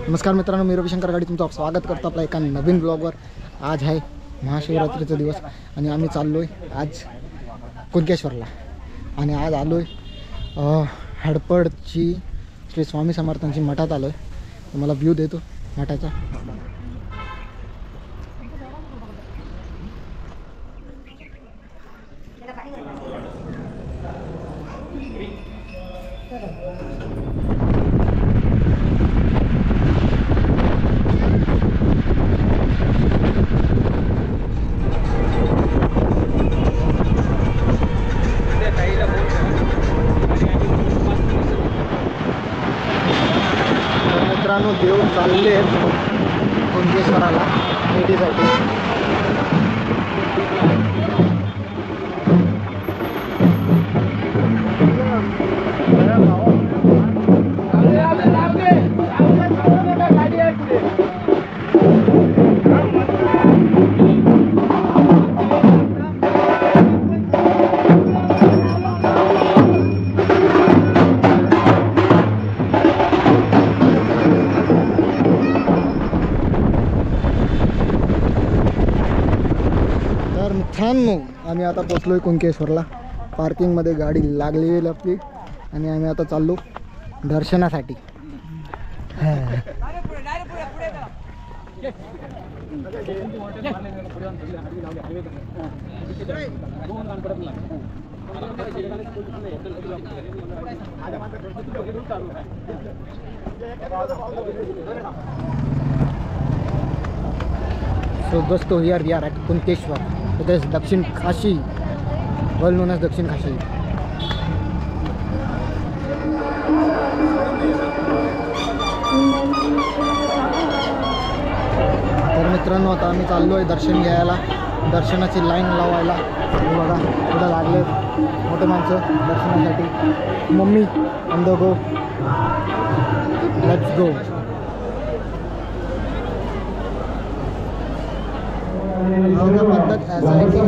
नमस्कार मित्रांनो, मी रविशंकर गाडी तुमचं स्वागत करतो आपल्या एका नवीन ब्लॉगवर। आज आहे महाशिवरात्रीचा दिवस आणि आम्ही चाललो आहे आज कुणकेश्वरला आणि आज आलो आहे हडपडची श्री स्वामी समर्थांची मठात आलो आहे। तुम्हाला व्ह्यू देतो मठाचा। मित्रांनो, देव चालले आहेत कुणकेश्वराला भेटीसाठी। मित्रांनो, आम्ही आता पोचलोय कुणकेश्वरला। पार्किंगमध्ये गाडी लागलेली आहे आपली आणि आम्ही आता चाललो दर्शनासाठी। So दोस्तों, here we are at Kunkeshwar. It is दक्षिण काशी, well known as दक्षिण काशी। तर मित्रांनो, आता आम्ही चाललोय दर्शन घ्यायला, दर्शनाची लाईन लावायला। हे बघा, पुढे लागले मोठे माणसं दर्शनासाठी। Mummy on the go, let's go. पद्धत ऐसा है कि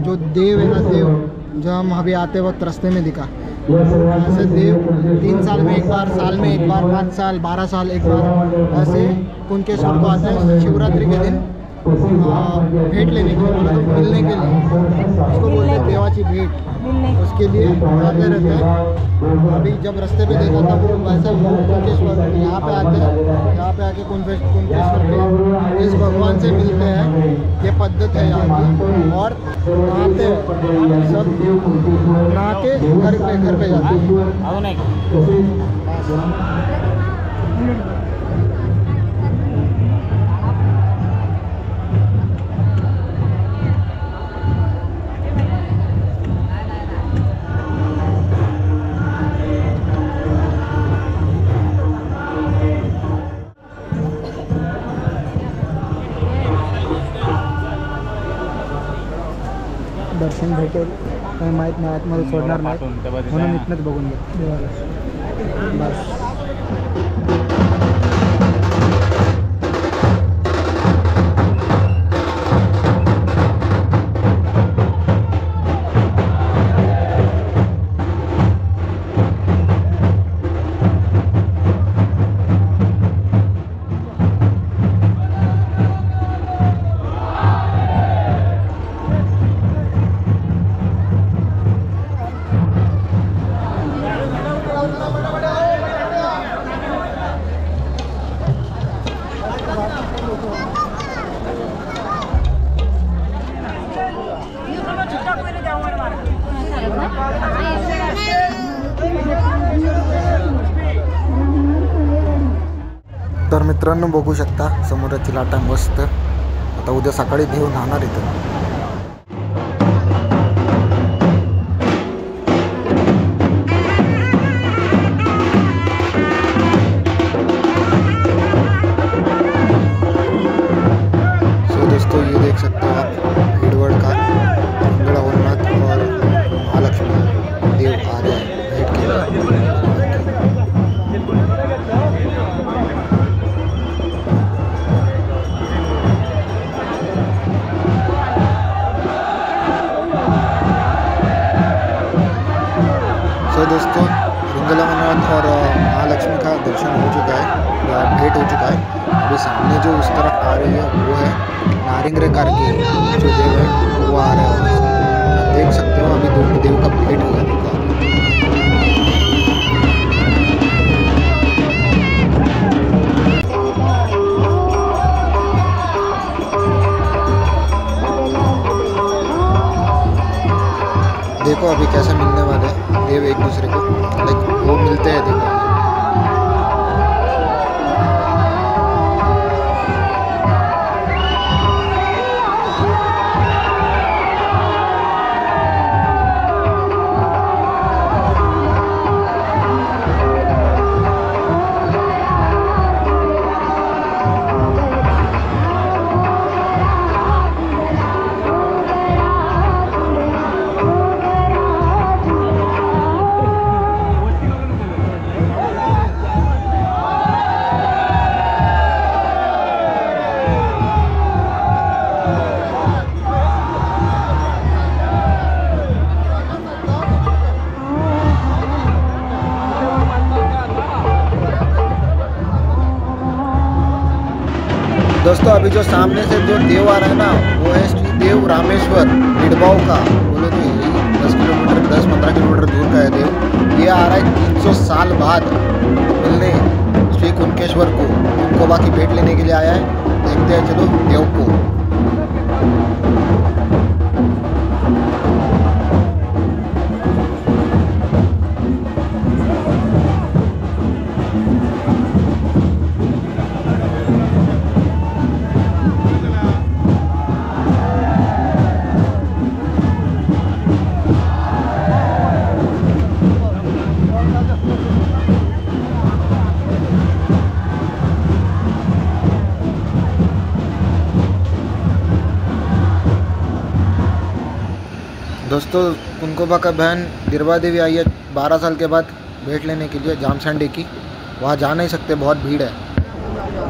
जो देव है ना, देव जो हम अभी आते वक्त रास्ते में दिखा, ऐसे देव 3 साल में एक बार, साल में एक बार, 5 साल 12 साल एक बार ऐसे कुणकेश्वर को आते हैं शिवरात्रि के दिन भेंट लेने के लिए, मतलब मिलने के लिए। उसको बोलते हैं देवाची भेंट, उसके लिए आते रहते हैं। अभी जब रास्ते पे देखा था वो वैसा कुणकेश्वर यहाँ पे आते हैं, यहाँ पे आके कुणकेश्वर पे इस भगवान से मिलते हैं। ये पद्धत है यहाँ की। और नहाते हैं सब, नहा के घर पे जाते हैं। दर्शन भेटेल काही माहीत नाही, आतमध्ये सोडणार नाही म्हणून इथनंच बघून घे देवाला बस। तर मित्रांनो, बघू शकता समुद्राची लाटा मस्त। आता उद्या सकाळी देव न्हाणार इथं। सो दोस्तों, ये देख सकते हो आप हिडवड़ का मंगला वरनाथ और महालक्ष्मी देव आ रहे हैं भेंट के लिए। तो दोस्तों, मंगला वरनाथ और महालक्ष्मी का दर्शन हो चुका है। भेंट हो चुका है। अभी सामने जो उस तरफ आ रही है वो है नारिंगरे करके जो देव है वो आ रहा है। आप देख सकते हो अभी दोनों देव का भेंट होगा। देखो अभी कैसे मिलने वाले हैं देव एक दूसरे को, लाइक वो मिलते हैं। देखो दोस्तों अभी जो सामने से जो देव आ रहा है ना वो है श्री देव रामेश्वर निडबाव का। बोले तो यही 10-15 किलोमीटर दूर का है देव। ये आ रहा है 300 साल बाद मिलने श्री कुंकेश्वर को। उनको बाकी भेंट लेने के लिए आया है। देखते हैं चलो देव को। दोस्तों कुंकोबा का बहन दिरबा देवी आई है 12 साल के बाद भेंट लेने के लिए जामसंडे की। वहाँ जा नहीं सकते, बहुत भीड़ है।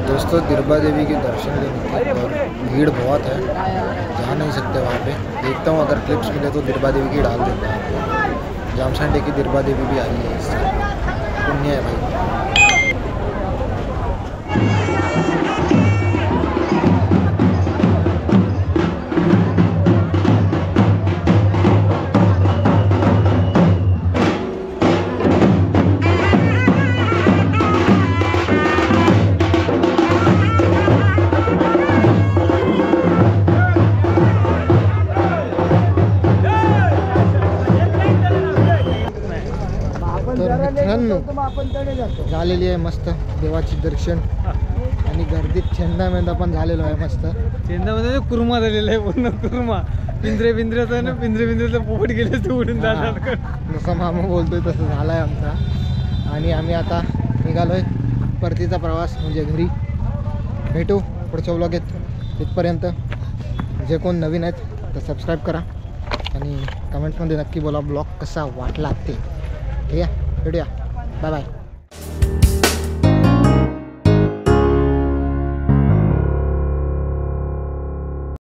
दोस्तों दिरबा देवी के दर्शन लेने की और भीड़ बहुत है, जा नहीं सकते वहाँ पे। देखता हूँ अगर क्लिप्स मिले तो दिरबा देवी की डाल देता हूँ। जामसंडे की दिरबा देवी भी आई है, इससे पुण्य है भाई। झालेली आहे मस्त देवाची दर्शन आणि गर्दीत छेंदामेंदा पण झालेलो आहे मस्त। छेंदामध्ये कुर्मा झालेला आहे, पूर्ण कुर्मा। पिंजऱ्याचं ना पिंजऱ्याचं पोपट गेले ते उडून जातात। जसं मामा बोलतोय तसं झालं आहे आमचा। आणि आम्ही आता निघालोय परतीचा प्रवास म्हणजे घरी। भेटू पुढच्या व्लॉगेत। तिथपर्यंत जे कोण नवीन आहेत तर सबस्क्राईब करा आणि कमेंट्समध्ये नक्की बोला ब्लॉग कसा वाटला ते। ठीक आहे, भेटूया, बाय बाय।